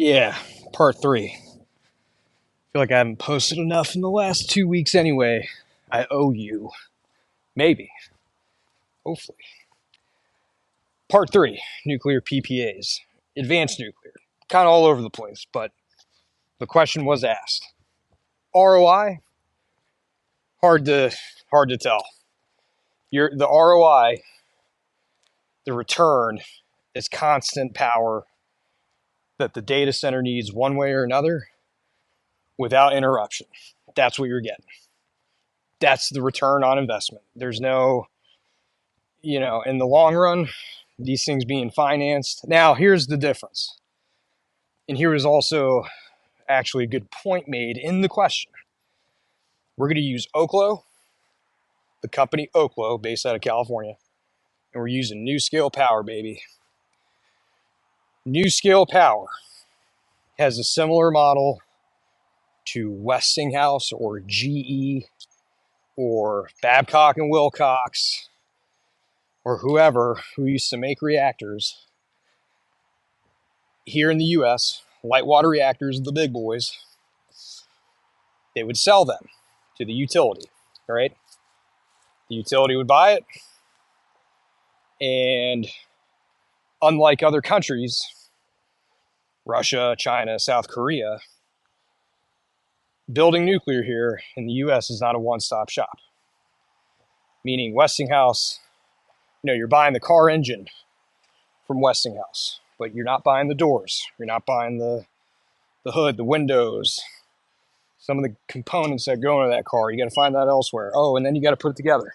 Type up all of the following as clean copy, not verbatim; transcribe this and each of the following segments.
Yeah, part three. Feel like I haven't posted enough in the last 2 weeks anyway. I owe you. Maybe. Hopefully. Part three, nuclear PPAs. Advanced nuclear. Kind of all over the place, but the question was asked. ROI? Hard to tell. The ROI, the return, is constant power that the data center needs one way or another without interruption. That's what you're getting. That's the return on investment. There's no, in the long run, these things being financed. Now, here's the difference. And here is also actually a good point made in the question. We're going to use Oklo, the company Oklo, based out of California, and we're using NuScale Power, baby. NuScale Power has a similar model to Westinghouse or GE or Babcock and Wilcox or whoever who used to make reactors here in the US, light water reactors, the big boys. They would sell them to the utility, right? The utility would buy it, and unlike other countries, Russia, China, South Korea, building nuclear here in the US is not a one-stop shop. Meaning Westinghouse, you're buying the car engine from Westinghouse, but you're not buying the doors. You're not buying the hood, the windows, some of the components that go into that car. You got to find that elsewhere. Oh, and then you got to put it together.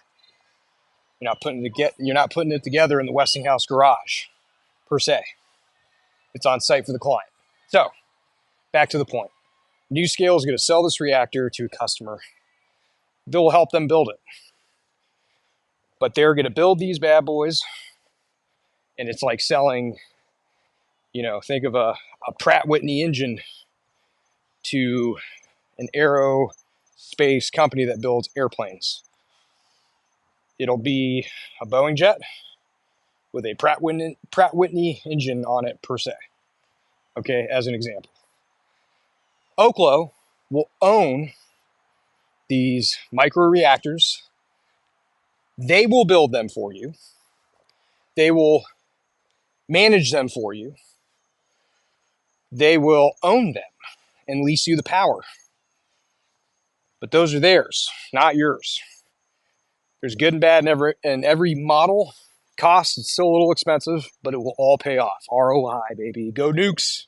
You're not putting it together in the Westinghouse garage, per se. It's on site for the client. So, back to the point. NuScale is going to sell this reactor to a customer. They'll help them build it. But they're going to build these bad boys, and it's like selling, think of a Pratt Whitney engine to an aerospace company that builds airplanes. It'll be a Boeing jet with a Pratt Whitney engine on it, per se. Okay, as an example. Oklo will own these micro reactors. They will build them for you. They will manage them for you. They will own them and lease you the power. But those are theirs, not yours. There's good and bad in every model. Cost, it's still a little expensive, but it will all pay off. ROI, baby. Go Nukes.